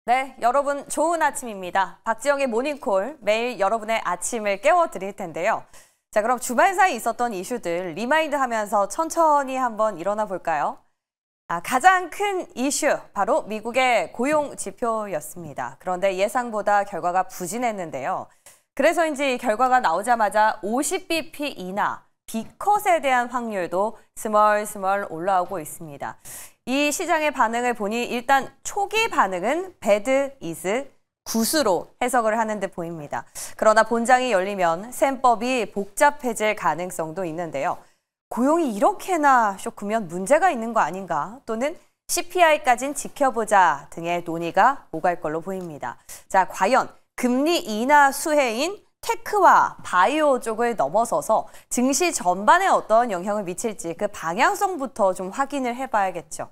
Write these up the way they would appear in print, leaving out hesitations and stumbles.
네, 여러분 좋은 아침입니다. 박지영의 모닝콜, 매일 여러분의 아침을 깨워드릴 텐데요. 자, 그럼 주말 사이 있었던 이슈들 리마인드하면서 천천히 한번 일어나 볼까요? 가장 큰 이슈, 바로 미국의 고용 지표였습니다. 그런데 예상보다 결과가 부진했는데요. 그래서인지 이 결과가 나오자마자 50bp 이나 B컷에 대한 확률도 스멀스멀 올라오고 있습니다. 이 시장의 반응을 보니 일단 초기 반응은 bad is 굿으로 해석을 하는 듯 보입니다. 그러나 본장이 열리면 셈법이 복잡해질 가능성도 있는데요. 고용이 이렇게나 쇼크면 문제가 있는 거 아닌가? 또는 CPI까진 지켜보자 등의 논의가 오갈 걸로 보입니다. 자, 과연 금리 인하 수혜인 테크와 바이오 쪽을 넘어서서 증시 전반에 어떤 영향을 미칠지 그 방향성부터 좀 확인을 해봐야겠죠.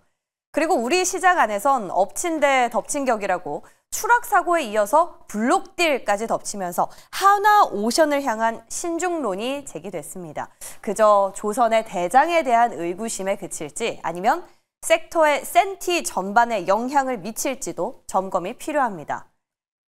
그리고 우리 시장 안에선 엎친 데 덮친 격이라고 추락 사고에 이어서 블록딜까지 덮치면서 하나오션을 향한 신중론이 제기됐습니다. 그저 조선의 대장에 대한 의구심에 그칠지 아니면 섹터의 센티 전반에 영향을 미칠지도 점검이 필요합니다.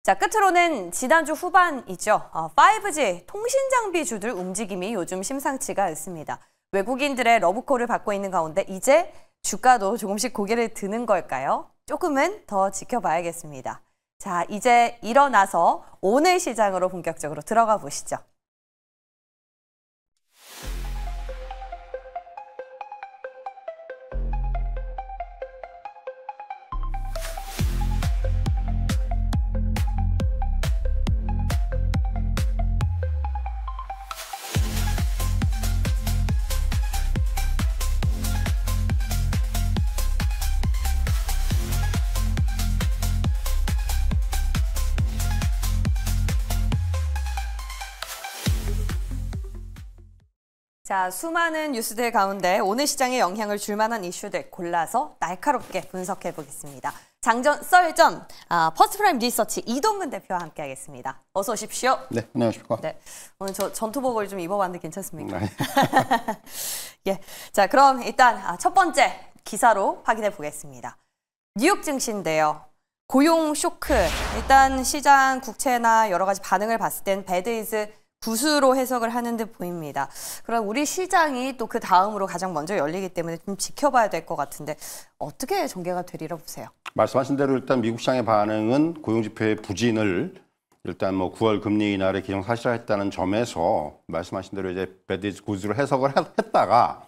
자, 끝으로는 지난주 후반이죠. 5G 통신장비주들 움직임이 요즘 심상치가 않습니다. 외국인들의 러브콜을 받고 있는 가운데 이제 주가도 조금씩 고개를 드는 걸까요? 조금은 더 지켜봐야겠습니다. 자, 이제 일어나서 오늘 시장으로 본격적으로 들어가 보시죠. 자, 수많은 뉴스들 가운데 오늘 시장에 영향을 줄 만한 이슈들 골라서 날카롭게 분석해 보겠습니다. 장전, 썰전, 퍼스트프라임 리서치 이동근 대표와 함께하겠습니다. 어서 오십시오. 네, 안녕하십니까. 네, 오늘 저 전투복을 좀 입어봤는데 괜찮습니까? 네. 예, 자, 그럼 일단 첫 번째 기사로 확인해 보겠습니다. 뉴욕 증시인데요. 고용 쇼크, 일단 시장 국채나 여러 가지 반응을 봤을 땐 배드 이즈 굿으로 해석을 하는 듯 보입니다. 그럼 우리 시장이 또 그 다음으로 가장 먼저 열리기 때문에 좀 지켜봐야 될 것 같은데 어떻게 전개가 되리라 보세요? 말씀하신 대로 일단 미국 시장의 반응은 고용지표의 부진을 일단 뭐 9월 금리 인하를 기정사실화했다는 점에서 말씀하신 대로 이제 배드 이즈 굿으로 해석을 했다가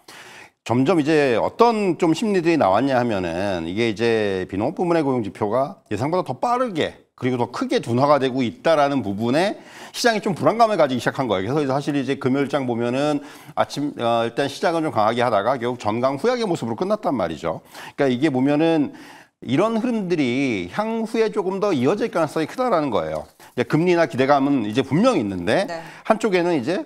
점점 이제 어떤 좀 심리들이 나왔냐 하면은 이게 이제 비농업 부문의 고용지표가 예상보다 더 빠르게 그리고 더 크게 둔화가 되고 있다라는 부분에 시장이 좀 불안감을 가지기 시작한 거예요. 그래서 사실 이제 금요일장 보면은 아침 일단 시장은 좀 강하게 하다가 결국 전강 후약의 모습으로 끝났단 말이죠. 그러니까 이게 보면은 이런 흐름들이 향후에 조금 더 이어질 가능성이 크다라는 거예요. 이제 금리나 기대감은 이제 분명히 있는데 네. 한쪽에는 이제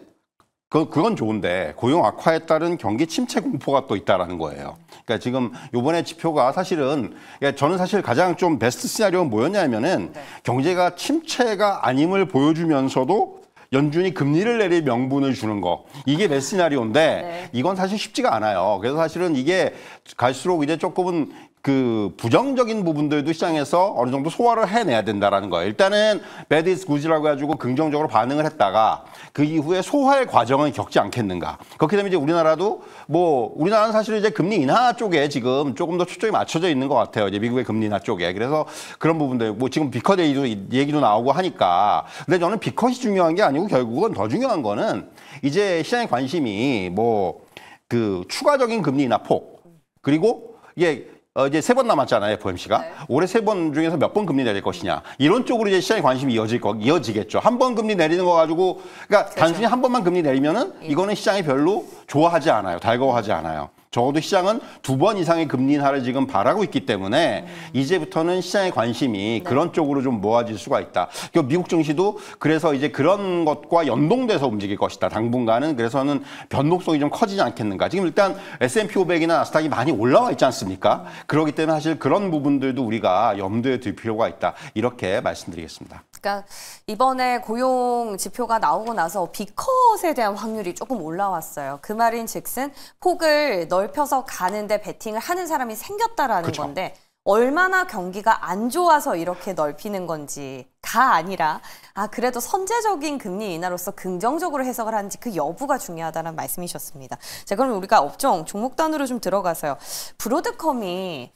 그건 좋은데 고용 악화에 따른 경기 침체 공포가 또 있다라는 거예요. 그러니까 지금 요번에 지표가 사실은 저는 사실 가장 좀 베스트 시나리오는 뭐였냐면은 네. 경제가 침체가 아님을 보여주면서도 연준이 금리를 내릴 명분을 주는 거. 이게 베스트 시나리오인데 네. 이건 사실 쉽지가 않아요. 그래서 사실은 이게 갈수록 이제 조금은 그 부정적인 부분들도 시장에서 어느 정도 소화를 해내야 된다라는 거예요. 일단은 bad is good이라고 해가지고 긍정적으로 반응을 했다가 그 이후에 소화의 과정을 겪지 않겠는가. 그렇게 되면 이제 우리나라도 뭐 우리나라는 사실 이제 금리 인하 쪽에 지금 조금 더 초점이 맞춰져 있는 것 같아요. 이제 미국의 금리 인하 쪽에. 그래서 그런 부분들 뭐 지금 비컷 얘기도 나오고 하니까. 근데 저는 비컷이 중요한 게 아니고 결국은 더 중요한 거는 이제 시장의 관심이 뭐 그 추가적인 금리 인하 폭 그리고 이게 이제 3번 남았잖아요, FOMC가. 네. 올해 3번 중에서 몇 번 금리 내릴 것이냐. 이런 쪽으로 이제 시장의 관심이 이어지겠죠. 한 번 금리 내리는 거 가지고, 그러니까 그렇죠. 단순히 한 번만 금리 내리면은 이거는 시장이 별로 좋아하지 않아요. 달가워하지 않아요. 적어도 시장은 2번 이상의 금리 인하를 지금 바라고 있기 때문에 이제부터는 시장의 관심이 네. 그런 쪽으로 좀 모아질 수가 있다. 미국 증시도 그래서 이제 그런 것과 연동돼서 움직일 것이다. 당분간은 그래서는 변동성이 좀 커지지 않겠는가. 지금 일단 S&P 500이나 나스닥이 많이 올라와 있지 않습니까? 그렇기 때문에 사실 그런 부분들도 우리가 염두에 둘 필요가 있다. 이렇게 말씀드리겠습니다. 그러니까 이번에 고용 지표가 나오고 나서 B컷에 대한 확률이 조금 올라왔어요. 그 말인 즉슨 폭을 넓혀서 가는데 베팅을 하는 사람이 생겼다라는 그렇죠. 건데 얼마나 경기가 안 좋아서 이렇게 넓히는 건지가 아니라 그래도 선제적인 금리 인하로서 긍정적으로 해석을 하는지 그 여부가 중요하다는 말씀이셨습니다. 자, 그럼 우리가 업종 종목 단으로 좀 들어가서요. 브로드컴이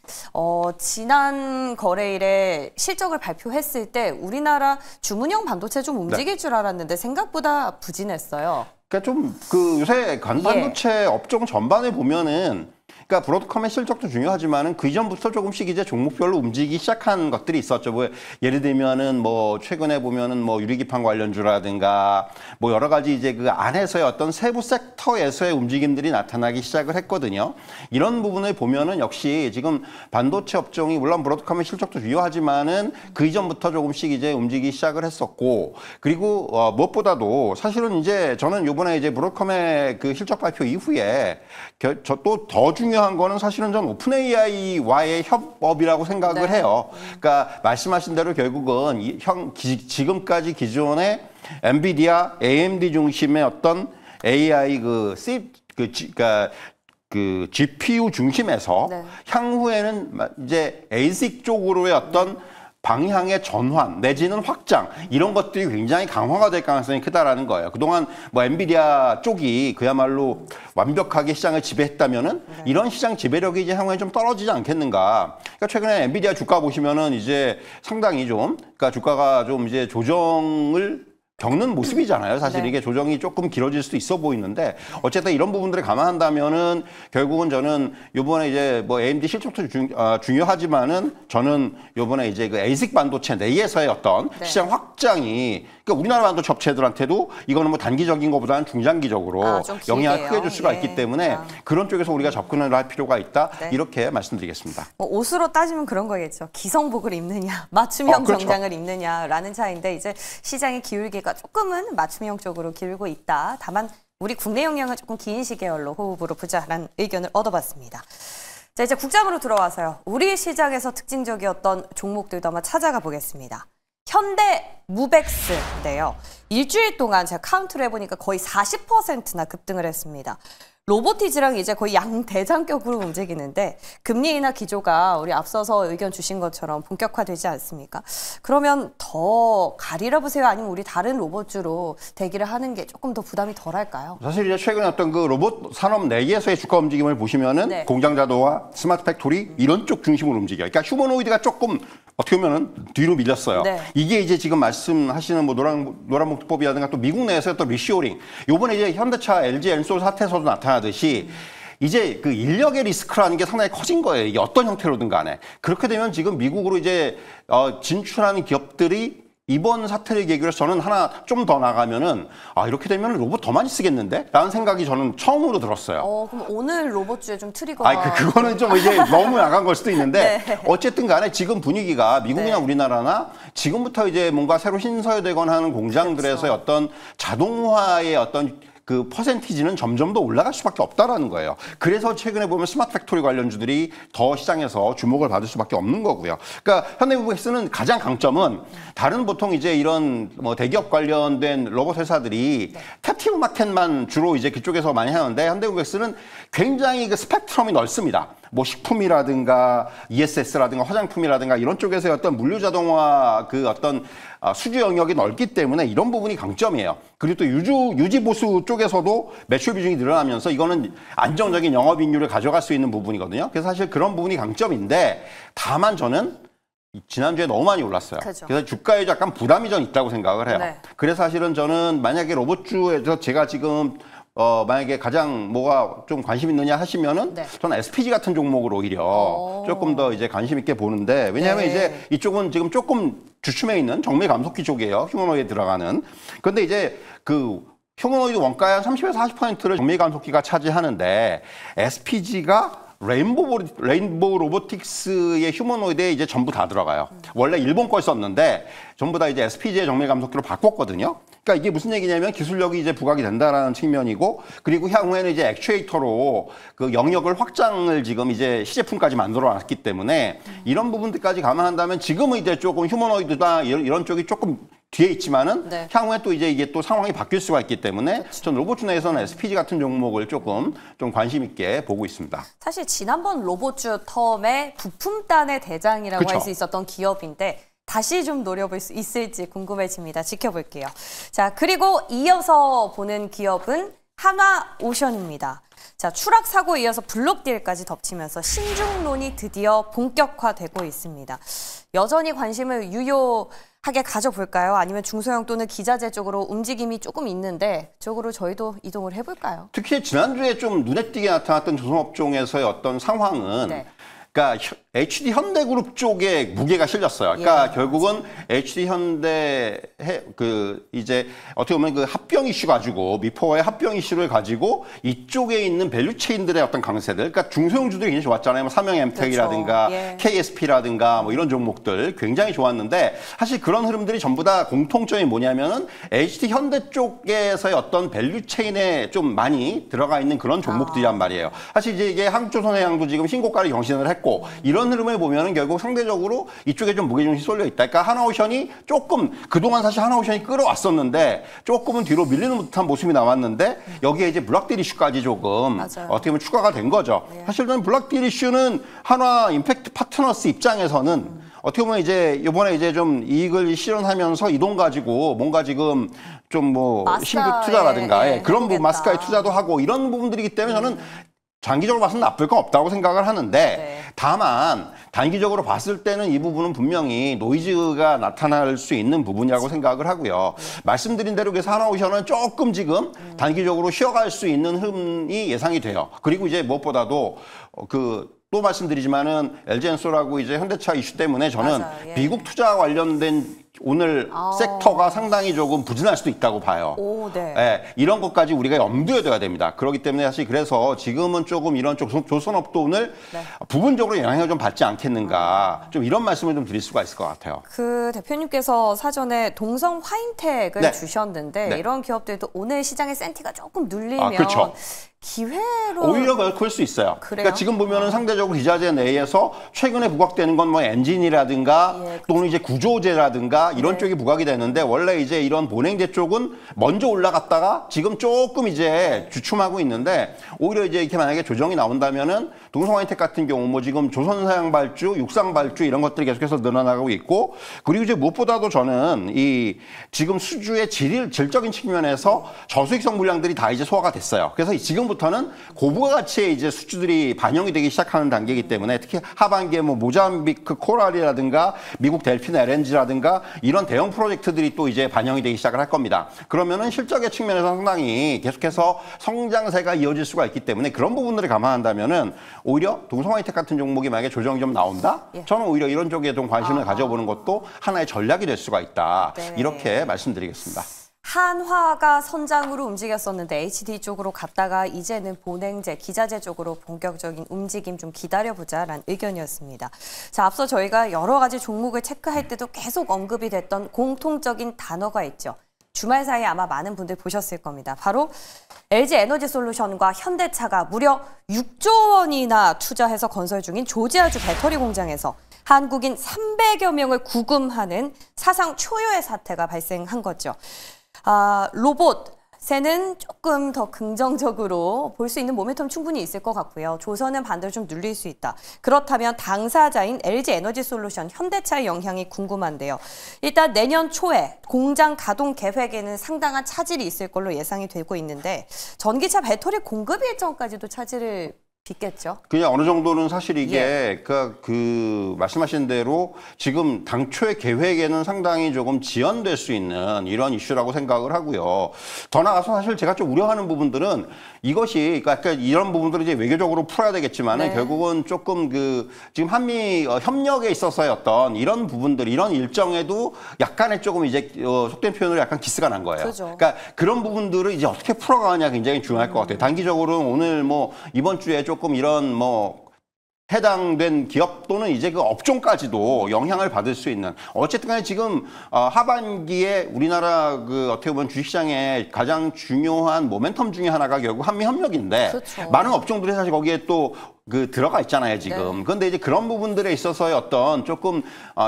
지난 거래일에 실적을 발표했을 때 우리나라 주문형 반도체 좀 움직일 줄 알았는데 생각보다 부진했어요. 그러니까 좀 그 요새 반도체 업종 전반에 보면은 그러니까 브로드컴의 실적도 중요하지만은 그 이전부터 조금씩 이제 종목별로 움직이기 시작한 것들이 있었죠. 뭐 예를 들면은 뭐 최근에 보면은 뭐 유리기판 관련주라든가 뭐 여러 가지 이제 그 안에서의 어떤 세부 섹터에서의 움직임들이 나타나기 시작을 했거든요. 이런 부분을 보면은 역시 지금 반도체 업종이 물론 브로드컴의 실적도 중요하지만은 그 이전부터 조금씩 이제 움직이기 시작을 했었고, 그리고 무엇보다도 사실은 이제 저는 이번에 이제 브로드컴의 그 실적 발표 이후에 저 또 더 중요한 거는 사실은 전 오픈 AI와의 협업이라고 생각을 해요. 그러니까 말씀하신 대로 결국은 지금까지 기존의 엔비디아, AMD 중심의 어떤 AI 그러니까 그 GPU 중심에서 향후에는 이제 ASIC 쪽으로의 어떤 방향의 전환 내지는 확장 이런 것들이 굉장히 강화가 될 가능성이 크다라는 거예요. 그동안 뭐 엔비디아 쪽이 그야말로 완벽하게 시장을 지배했다면은 이런 시장 지배력이 이제 향후에 좀 떨어지지 않겠는가. 그러니까 최근에 엔비디아 주가 보시면은 이제 상당히 좀 그러니까 주가가 좀 이제 조정을 겪는 모습이잖아요. 사실 이게 조정이 조금 길어질 수도 있어 보이는데 어쨌든 이런 부분들을 감안한다면은 결국은 저는 요번에 이제 뭐 AMD 실적도 중요하지만은 저는 요번에 이제 그 ASIC 반도체 내에서의 어떤 시장 확장이 그러니까 우리나라 반도체 업체들한테도 이거는 뭐 단기적인 것보다는 중장기적으로 영향을 크게 줄 수가 있기 때문에 그런 쪽에서 우리가 접근을 할 필요가 있다. 이렇게 말씀드리겠습니다. 뭐 옷으로 따지면 그런 거겠죠. 기성복을 입느냐, 맞춤형 정장을 입느냐라는 차이인데 이제 시장의 기울기가 조금은 맞춤형 쪽으로 기울고 있다. 다만 우리 국내 영향은 조금 긴 시계열로 호흡으로 보자라는 의견을 얻어봤습니다. 자, 이제 국장으로 들어와서요. 우리 시장에서 특징적이었던 종목들도 한번 찾아가 보겠습니다. 현대 무벡스인데요. 일주일 동안 제가 카운트를 해보니까 거의 40%나 급등을 했습니다. 로보티즈랑 이제 거의 양대장격으로 움직이는데 금리 인하 기조가 우리 앞서서 의견 주신 것처럼 본격화되지 않습니까? 그러면 더 가리라 보세요? 아니면 우리 다른 로봇주로 대기를 하는 게 조금 더 부담이 덜할까요? 사실 이제 최근에 어떤 그 로봇 산업 내에서의 주가 움직임을 보시면은 공장 자동화, 스마트 팩토리 이런 쪽 중심으로 움직여요. 그러니까 휴머노이드가 조금 어떻게 보면은 뒤로 밀렸어요. 이게 이제 지금 말씀하시는 뭐 노란봉투법이라든가 또 미국 내에서의 또 리쇼링. 요번에 이제 현대차, LG 엔솔 사태에서도 나타나듯이 이제 그 인력의 리스크라는 게 상당히 커진 거예요. 이게 어떤 형태로든 간에. 그렇게 되면 지금 미국으로 이제 진출하는 기업들이 이번 사태를 계기로 해서 저는 하나 좀 더 나가면은 이렇게 되면 로봇 더 많이 쓰겠는데? 라는 생각이 저는 처음으로 들었어요. 그럼 오늘 로봇주에 좀 트리거가... 그거는 좀 이제 너무 나간 걸 수도 있는데 어쨌든 간에 지금 분위기가 미국이나 우리나라나 지금부터 이제 뭔가 새로 신설되거나 하는 공장들에서의 어떤 자동화의 어떤 그 퍼센티지는 점점 더 올라갈 수밖에 없다라는 거예요. 그래서 최근에 보면 스마트 팩토리 관련주들이 더 시장에서 주목을 받을 수밖에 없는 거고요. 그러니까 현대무벡스는 가장 강점은 다른 보통 이제 이런 뭐 대기업 관련된 로봇 회사들이 캡티브 마켓만 주로 이제 그쪽에서 많이 하는데 현대무벡스는 굉장히 그 스펙트럼이 넓습니다. 뭐 식품이라든가 ESS라든가 화장품이라든가 이런 쪽에서의 어떤 물류 자동화 그 어떤 수주 영역이 넓기 때문에 이런 부분이 강점이에요. 그리고 또 유지 보수 쪽에서도 매출 비중이 늘어나면서 이거는 안정적인 영업이익률을 가져갈 수 있는 부분이거든요. 그래서 사실 그런 부분이 강점인데 다만 저는 지난주에 너무 많이 올랐어요. 그래서 주가에 약간 부담이 좀 있다고 생각을 해요. 그래서 사실은 저는 만약에 로봇주에서 제가 지금 만약에 가장 뭐가 좀 관심 있느냐 하시면은 저는 SPG 같은 종목을 오히려 조금 더 이제 관심 있게 보는데 왜냐하면 이제 이쪽은 지금 조금 주춤해 있는 정밀 감속기 쪽이에요. 휴머노이드에 들어가는. 그런데 이제 그 휴머노이드 원가의 한 30에서 40%를 정밀 감속기가 차지하는데 SPG가 레인보우 로보틱스의 휴머노이드에 이제 전부 다 들어가요. 원래 일본 걸 썼는데 전부 다 이제 SPG의 정밀 감속기로 바꿨거든요. 그러니까 이게 무슨 얘기냐면 기술력이 이제 부각이 된다라는 측면이고 그리고 향후에는 이제 액추에이터로 그 영역을 확장을 지금 이제 시제품까지 만들어 놨기 때문에 이런 부분들까지 감안한다면 지금은 이제 조금 휴머노이드다 이런 쪽이 조금 뒤에 있지만은 네. 향후에 또 이제 이게 또 상황이 바뀔 수가 있기 때문에 그렇죠. 전 로봇주 내에서는 SPG 같은 종목을 조금 좀 관심 있게 보고 있습니다. 사실 지난번 로봇주 텀에 부품단의 대장이라고 그쵸. 할 수 있었던 기업인데 다시 좀 노려볼 수 있을지 궁금해집니다. 지켜볼게요. 자, 그리고 이어서 보는 기업은 한화오션입니다. 자, 추락 사고에 이어서 블록딜까지 덮치면서 신중론이 드디어 본격화되고 있습니다. 여전히 관심을 유효하게 가져볼까요? 아니면 중소형 또는 기자재 쪽으로 움직임이 조금 있는데 그쪽으로 저희도 이동을 해볼까요? 특히 지난주에 좀 눈에 띄게 나타났던 조선업종에서의 어떤 상황은 네. 그러니까 HD 현대그룹 쪽에 무게가 실렸어요. 그러니까 예, 결국은 HD 현대 그 이제 어떻게 보면 그 합병 이슈 가지고 미포와의 합병 이슈를 가지고 이쪽에 있는 밸류체인들의 어떤 강세들, 그러니까 중소형주들이 굉장히 좋았잖아요. 뭐 삼성엠텍이라든가 그렇죠. 예. KSP라든가 뭐 이런 종목들 굉장히 좋았는데 사실 그런 흐름들이 전부 다 공통점이 뭐냐면은 HD 현대 쪽에서의 어떤 밸류체인에 좀 많이 들어가 있는 그런 종목들이란 말이에요. 사실 이제 이게 한국조선해양도 지금 신고가를 경신을 했고 이런 흐름을 보면은 결국 상대적으로 이쪽에 좀 무게중심이 쏠려 있다. 그러니까 하나오션이 조금 그동안 사실 하나오션이 끌어왔었는데 조금은 뒤로 밀리는 듯한 모습이 나왔는데 여기에 이제 블락딜 이슈까지 조금 맞아요. 어떻게 보면 추가가 된 거죠. 사실은 블락딜 이슈는 한화 임팩트 파트너스 입장에서는 어떻게 보면 이제 이번에 이제 좀 이익을 실현하면서 이 돈 가지고 뭔가 지금 좀 뭐 신규 투자라든가 그런 부분 마스카에 투자도 하고 이런 부분들이기 때문에 저는 장기적으로 봐서는 나쁠 건 없다고 생각을 하는데 네. 다만 단기적으로 봤을 때는 이 부분은 분명히 노이즈가 나타날 수 있는 부분이라고 생각을 하고요. 말씀드린 대로 그래서 하나오션은 조금 지금 단기적으로 쉬어갈 수 있는 흐름이 예상이 돼요. 그리고 이제 무엇보다도 또 말씀드리지만은 LG엔솔하고 이제 현대차 이슈 때문에 저는 맞아요. 예. 미국 투자 관련된 오늘 섹터가 상당히 조금 부진할 수도 있다고 봐요. 오, 네. 예, 이런 것까지 우리가 염두에 둬야 됩니다. 그렇기 때문에 사실 그래서 지금은 조금 이런 쪽 조선업도 오늘 부분적으로 영향을 좀 받지 않겠는가 좀 이런 말씀을 좀 드릴 수가 있을 것 같아요. 그 대표님께서 사전에 동성 화인텍을 네. 주셨는데 네. 이런 기업들도 오늘 시장의 센티가 조금 눌리면 그렇죠. 기회로 오히려 클 수 있어요. 그래요? 그러니까 지금 보면은 상대적으로 기자재 내에서 최근에 부각되는 건 뭐 엔진이라든가 예, 또는 이제 구조재라든가 이런 네. 쪽이 부각이 되는데 원래 이제 이런 본행제 쪽은 먼저 올라갔다가 지금 조금 이제 주춤하고 있는데 오히려 이제 이렇게 만약에 조정이 나온다면은 동성화이텍 같은 경우 뭐 지금 조선사양 발주, 육상 발주 이런 것들이 계속해서 늘어나고 있고 그리고 이제 무엇보다도 저는 이 지금 수주의 질적인 측면에서 저수익성 물량들이 다 이제 소화가 됐어요. 그래서 지금부터는 고부가 가치의 이제 수주들이 반영이 되기 시작하는 단계이기 때문에 특히 하반기에 뭐 모잠비크 코랄이라든가 미국 델핀 LNG라든가 이런 대형 프로젝트들이 또 이제 반영이 되기 시작을 할 겁니다. 그러면은 실적의 측면에서 상당히 계속해서 성장세가 이어질 수가 있기 때문에 그런 부분들을 감안한다면은 오히려 동성화이텍 같은 종목이 만약에 조정이 좀 나온다? 예. 저는 오히려 이런 쪽에 좀 관심을 가져보는 것도 하나의 전략이 될 수가 있다. 네. 이렇게 말씀드리겠습니다. 한화가 선장으로 움직였었는데 HD 쪽으로 갔다가 이제는 본행제, 기자재 쪽으로 본격적인 움직임 좀 기다려보자라는 의견이었습니다. 자, 앞서 저희가 여러 가지 종목을 체크할 때도 계속 언급이 됐던 공통적인 단어가 있죠. 주말 사이에 아마 많은 분들 보셨을 겁니다. 바로 LG에너지솔루션과 현대차가 무려 6조 원이나 투자해서 건설 중인 조지아주 배터리 공장에서 한국인 300여 명을 구금하는 사상 초유의 사태가 발생한 거죠. 로봇에는 조금 더 긍정적으로 볼 수 있는 모멘텀 충분히 있을 것 같고요. 조선은 반대로 좀 눌릴 수 있다. 그렇다면 당사자인 LG에너지솔루션, 현대차의 영향이 궁금한데요. 일단 내년 초에 공장 가동 계획에는 상당한 차질이 있을 걸로 예상이 되고 있는데 전기차 배터리 공급 일정까지도 차질을 빚겠죠. 그냥 어느 정도는 사실 이게 그 말씀하신 대로 지금 당초의 계획에는 상당히 조금 지연될 수 있는 이런 이슈라고 생각을 하고요. 더 나아가서 사실 제가 좀 우려하는 부분들은 이것이 그러니까 이런 부분들을 이제 외교적으로 풀어야 되겠지만은 결국은 조금 지금 한미 협력에 있어서의 어떤 이런 부분들 이런 일정에도 약간의 조금 이제 속된 표현으로 약간 기스가 난 거예요. 그죠. 그러니까 그런 부분들을 이제 어떻게 풀어가느냐 굉장히 중요할 것 같아요. 단기적으로는 오늘 뭐 이번 주에 조금 이런 뭐 해당된 기업 또는 이제 그 업종까지도 영향을 받을 수 있는 어쨌든 간에 지금 하반기에 우리나라 어떻게 보면 주식시장의 가장 중요한 모멘텀 중에 하나가 결국 한미 협력인데 그렇죠. 많은 업종들이 사실 거기에 또 들어가 있잖아요, 지금. 네. 그런데 이제 그런 부분들에 있어서의 어떤 조금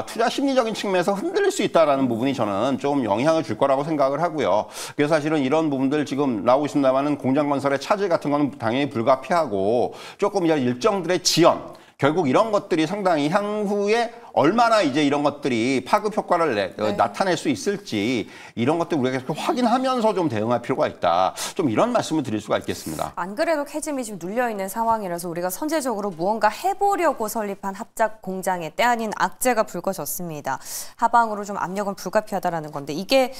투자 심리적인 측면에서 흔들릴 수 있다라는 부분이 저는 좀 영향을 줄 거라고 생각을 하고요. 그래서 사실은 이런 부분들 지금 나오고 있습니다만은 공장 건설의 차질 같은 건 당연히 불가피하고 조금 이제 일정들의 지연, 결국 이런 것들이 상당히 향후에 얼마나 이제 이런 것들이 파급 효과를 나타낼 수 있을지 이런 것들 우리가 계속 확인하면서 좀 대응할 필요가 있다. 좀 이런 말씀을 드릴 수가 있겠습니다. 안 그래도 캐즘이 지금 눌려있는 상황이라서 우리가 선제적으로 무언가 해보려고 설립한 합작 공장에 때 아닌 악재가 불거졌습니다. 하방으로 좀 압력은 불가피하다라는 건데 이게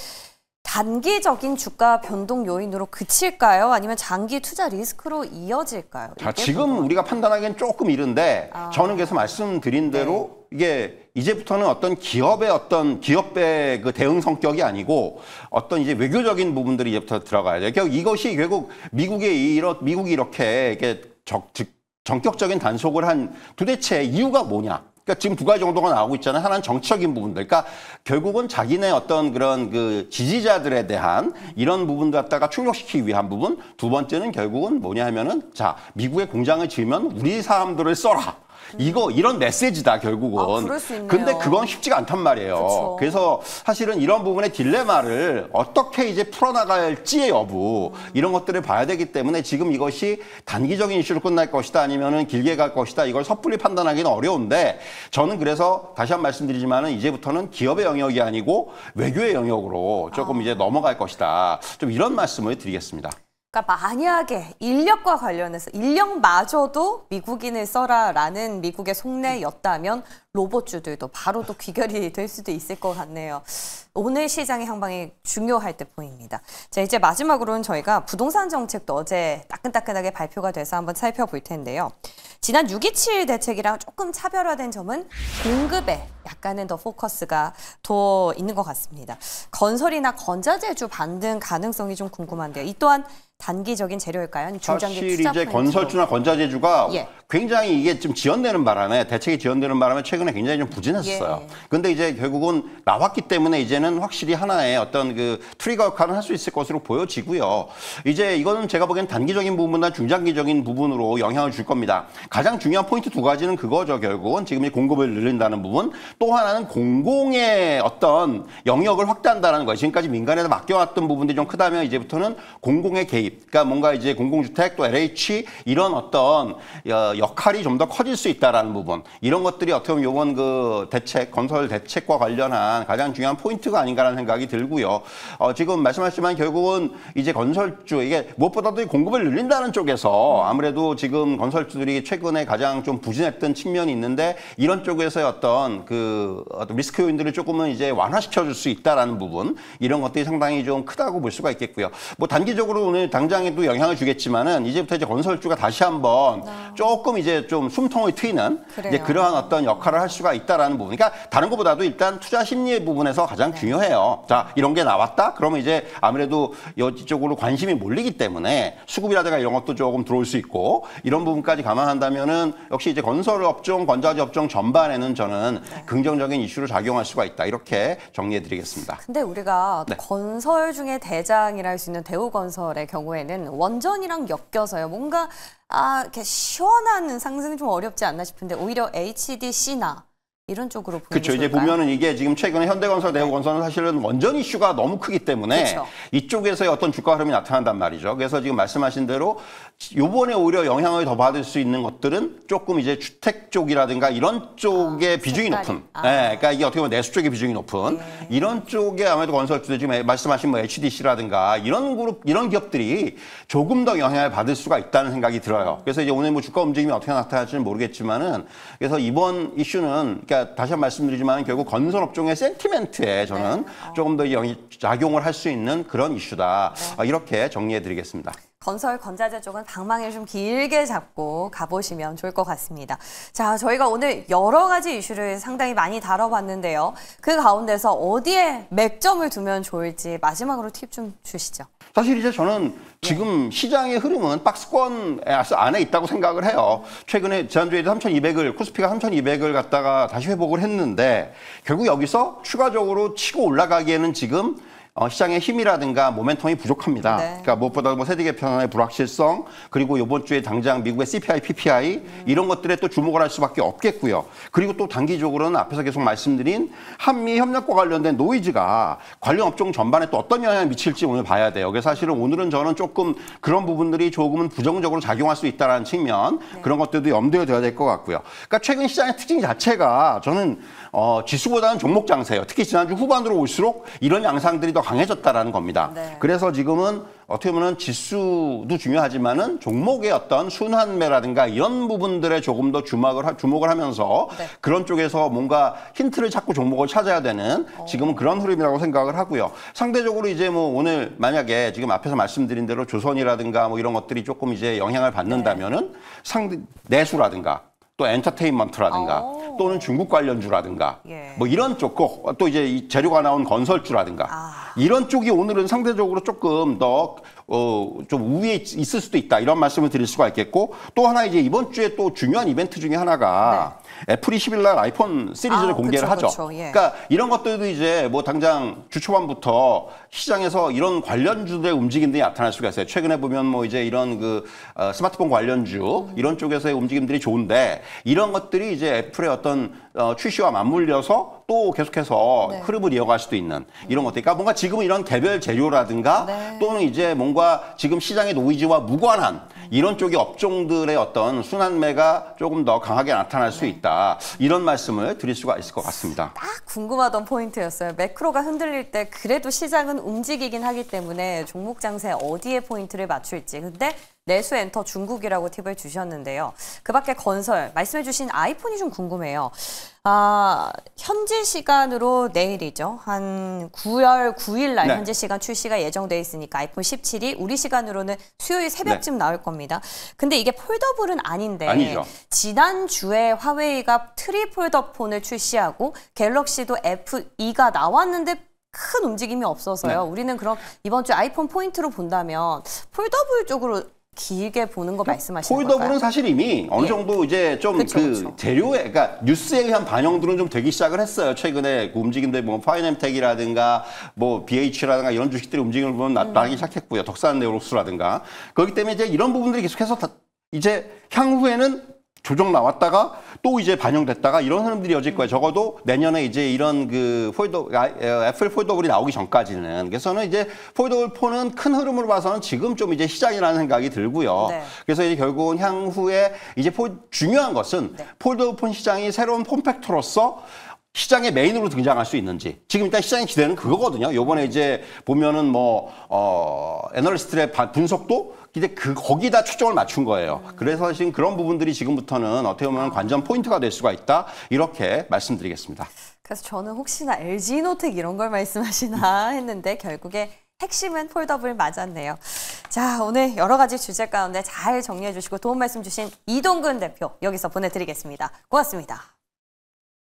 단기적인 주가 변동 요인으로 그칠까요? 아니면 장기 투자 리스크로 이어질까요? 자, 지금 우리가 판단하기엔 조금 이른데 저는 그래서 말씀드린 대로 이게 이제부터는 어떤 기업의 그 대응 성격이 아니고 어떤 이제 외교적인 부분들이 이제부터 들어가야 돼요. 결국 이것이 결국 미국이 이렇게 전격적인 단속을 한 도대체 이유가 뭐냐? 그러니까 지금 두 가지 정도가 나오고 있잖아요. 하나는 정치적인 부분들. 그러니까 결국은 자기네 어떤 그런 그 지지자들에 대한 이런 부분들 갖다가 충족시키기 위한 부분. 두 번째는 결국은 뭐냐 하면은 자, 미국의 공장을 지으면 우리 사람들을 써라. 이런 메시지다, 결국은. 그럴 수 있네요. 근데 그건 쉽지가 않단 말이에요. 그쵸. 그래서 사실은 이런 부분의 딜레마를 어떻게 이제 풀어나갈지의 여부, 이런 것들을 봐야 되기 때문에 지금 이것이 단기적인 이슈로 끝날 것이다, 아니면은 길게 갈 것이다, 이걸 섣불리 판단하기는 어려운데, 저는 그래서 다시 한 번 말씀드리지만은 이제부터는 기업의 영역이 아니고 외교의 영역으로 조금 이제 넘어갈 것이다. 좀 이런 말씀을 드리겠습니다. 그러니까 만약에 인력과 관련해서 인력마저도 미국인을 써라라는 미국의 속내였다면 로봇주들도 바로 또 귀결이 될 수도 있을 것 같네요. 오늘 시장의 향방이 중요할 때 보입니다. 자, 이제 마지막으로는 저희가 부동산 정책도 어제 따끈따끈하게 발표가 돼서 한번 살펴볼 텐데요. 지난 6.27 대책이랑 조금 차별화된 점은 공급에 약간은 더 포커스가 더 있는 것 같습니다. 건설이나 건자재주 반등 가능성이 좀 궁금한데요. 이 또한 단기적인 재료일까요? 아니면 중장기 사실 투자 이제 포인트로? 건설주나 건자재주가 예. 굉장히 이게 좀 지연되는 바람에 대책이 지연되는 바람에 최근에 굉장히 좀 부진했어요. 예. 근데 이제 결국은 나왔기 때문에 이제는 확실히 하나의 어떤 그 트리거 역할은 할 수 있을 것으로 보여지고요. 이제 이거는 제가 보기엔 단기적인 부분보다 중장기적인 부분으로 영향을 줄 겁니다. 가장 중요한 포인트 두 가지는 그거죠. 결국은 지금 이 공급을 늘린다는 부분. 또 하나는 공공의 어떤 영역을 확대한다는 거예요. 지금까지 민간에서 맡겨왔던 부분들이 좀 크다면 이제부터는 공공의 개입. 그러니까 뭔가 이제 공공주택 또 LH 이런 어떤 역할이 좀 더 커질 수 있다라는 부분. 이런 것들이 어떻게 보면 요번 그 대책, 건설 대책과 관련한 가장 중요한 포인트가 아닌가라는 생각이 들고요. 지금 말씀하셨지만 결국은 이제 건설주, 이게 무엇보다도 이 공급을 늘린다는 쪽에서 아무래도 지금 건설주들이 최근에 가장 좀 부진했던 측면이 있는데 이런 쪽에서의 어떤 리스크 요인들을 조금은 이제 완화시켜 줄 수 있다라는 부분. 이런 것들이 상당히 좀 크다고 볼 수가 있겠고요. 뭐 단기적으로 오늘 당장에도 영향을 주겠지만은 이제부터 이제 건설주가 다시 한번 조금 이제 좀 숨통을 트이는 이제 그러한 어떤 역할을 할 수가 있다라는 부분. 그러니까 다른 것보다도 일단 투자 심리의 부분에서 가장 중요해요. 자, 이런 게 나왔다? 그러면 이제 아무래도 이쪽으로 관심이 몰리기 때문에 수급이라든가 이런 것도 조금 들어올 수 있고 이런 부분까지 감안한다면은 역시 이제 건설 업종, 건자재 업종 전반에는 저는 긍정적인 이슈로 작용할 수가 있다. 이렇게 정리해 드리겠습니다. 근데 우리가 건설 중에 대장이라 할 수 있는 대우건설의 경우에는 원전이랑 엮여서요. 뭔가 이렇게 시원한 상승이 좀 어렵지 않나 싶은데 오히려 HDC나 이런 쪽으로 보는 그렇죠. 이제 보면은 이게 지금 최근에 현대건설, 대우건설은 사실은 원전 이슈가 너무 크기 때문에 그쵸. 이쪽에서의 어떤 주가 흐름이 나타난단 말이죠. 그래서 지금 말씀하신 대로 요번에 오히려 영향을 더 받을 수 있는 것들은 조금 이제 주택 쪽이라든가 이런 쪽의 비중이 높은. 그러니까 이게 어떻게 보면 내수 쪽의 비중이 높은 이런 쪽에 아무래도 건설주들 지금 말씀하신 뭐 HDC라든가 이런 그룹, 이런 기업들이 조금 더 영향을 받을 수가 있다는 생각이 들어요. 그래서 이제 오늘 뭐 주가 움직임이 어떻게 나타날지는 모르겠지만은 그래서 이번 이슈는 그러니까 다시 한 번 말씀드리지만 결국 건설 업종의 센티멘트에 저는 조금 더 작용을 할 수 있는 그런 이슈다. 이렇게 정리해 드리겠습니다. 건설, 건자재 쪽은 방망이를 좀 길게 잡고 가보시면 좋을 것 같습니다. 자, 저희가 오늘 여러 가지 이슈를 상당히 많이 다뤄봤는데요. 그 가운데서 어디에 맥점을 두면 좋을지 마지막으로 팁 좀 주시죠. 사실 이제 저는 지금 시장의 흐름은 박스권 안에 있다고 생각을 해요. 최근에 지난주에도 3,200을, 코스피가 3,200을 갖다가 다시 회복을 했는데 결국 여기서 추가적으로 치고 올라가기에는 지금 시장의 힘이라든가 모멘텀이 부족합니다. 네. 그러니까 무엇보다 뭐 세대 개편의 불확실성, 그리고 이번 주에 당장 미국의 CPI, PPI 이런 것들에 또 주목을 할 수밖에 없겠고요. 그리고 또 단기적으로는 앞에서 계속 말씀드린 한미 협력과 관련된 노이즈가 관련 업종 전반에 또 어떤 영향을 미칠지 오늘 봐야 돼요. 그래서 사실은 오늘은 저는 조금 그런 부분들이 조금은 부정적으로 작용할 수 있다는 측면, 그런 것들도 염두에 둬야 될 것 같고요. 그러니까 최근 시장의 특징 자체가 저는 지수보다는 종목 장세예요. 특히 지난주 후반으로 올수록 이런 양상들이 더 강해졌다라는 겁니다. 네. 그래서 지금은 어떻게 보면 지수도 중요하지만은 종목의 어떤 순환매라든가 이런 부분들에 조금 더 주목을 하면서 네. 그런 쪽에서 뭔가 힌트를 찾고 종목을 찾아야 되는 지금은 그런 흐름이라고 생각을 하고요. 상대적으로 이제 뭐 오늘 만약에 지금 앞에서 말씀드린 대로 조선이라든가 뭐 이런 것들이 조금 이제 영향을 받는다면은 내수라든가 또 엔터테인먼트라든가 또는 중국 관련주라든가 예. 뭐 이런 쪽, 또 이제 이 재료가 나온 건설주라든가 이런 쪽이 오늘은 상대적으로 조금 더 좀 우위에 있을 수도 있다 이런 말씀을 드릴 수가 있겠고, 또 하나 이제 이번 주에 또 중요한 이벤트 중에 하나가 애플이 10일 날 아이폰 시리즈를 공개를 하죠. 그쵸, 예. 그러니까 이런 것들도 이제 뭐 당장 주 초반부터 시장에서 이런 관련주들의 움직임들이 나타날 수가 있어요. 최근에 보면 뭐 이제 이런 그 스마트폰 관련주 이런 쪽에서의 움직임들이 좋은데, 이런 것들이 이제 애플의 어떤 출시와 맞물려서 또 계속해서 흐름을 이어갈 수도 있는 이런 것들. 그러니까 뭔가 지금 이런 개별 재료라든가 또는 이제 뭔가 지금 시장의 노이즈와 무관한 이런 쪽의 업종들의 어떤 순환매가 조금 더 강하게 나타날 수 있다. 이런 말씀을 드릴 수가 있을 것 같습니다. 딱 궁금하던 포인트였어요. 매크로가 흔들릴 때 그래도 시장은 움직이긴 하기 때문에 종목 장세 어디에 포인트를 맞출지. 근데 내수 엔터 중국이라고 팁을 주셨는데요. 그 밖에 건설, 말씀해 주신 아이폰이 좀 궁금해요. 현지 시간으로 내일이죠. 한 9월 9일 날 현지 시간 출시가 예정돼 있으니까 아이폰 17이 우리 시간으로는 수요일 새벽쯤 나올 겁니다. 근데 이게 폴더블은 아닌데 아니죠. 지난주에 화웨이가 트리폴더 폰을 출시하고 갤럭시도 F2가 나왔는데 큰 움직임이 없어서요. 우리는 그럼 이번 주 아이폰 포인트로 본다면 폴더블 쪽으로 길게 보는 거 말씀하시는 걸까요? 폴더블은 사실 이미 어느 정도 이제 좀 그 재료에, 그러니까 뉴스에 의한 반영들은 좀 되기 시작을 했어요. 최근에 그 움직임들 뭐 파이낸텍이라든가 뭐 BH라든가 이런 주식들의 움직임을 보면 나기 시작했고요. 덕산 네오록스라든가. 그렇기 때문에 이제 이런 부분들이 계속해서 이제 향후에는 조정 나왔다가 또 이제 반영됐다가 이런 흐름들이 이어질 거예요. 적어도 내년에 이제 이런 그 애플 폴더블이 나오기 전까지는. 그래서는 이제 폴더블 폰은 큰 흐름으로 봐서는 지금 좀 이제 시장이라는 생각이 들고요. 그래서 이제 결국은 향후에 이제 중요한 것은 폴더블 폰 시장이 새로운 폼팩터로서 시장의 메인으로 등장할 수 있는지. 지금 일단 시장의 기대는 그거거든요. 요번에 이제 보면은 뭐 애널리스트의 분석도 이제 거기다 초점을 맞춘 거예요. 그래서 지금 그런 부분들이 지금부터는 어떻게 보면 관전 포인트가 될 수가 있다. 이렇게 말씀드리겠습니다. 그래서 저는 혹시나 LG노텍 이런 걸 말씀하시나 했는데 결국에 핵심은 폴더블 맞았네요. 자, 오늘 여러 가지 주제 가운데 잘 정리해 주시고 도움 말씀 주신 이동근 대표 여기서 보내드리겠습니다. 고맙습니다.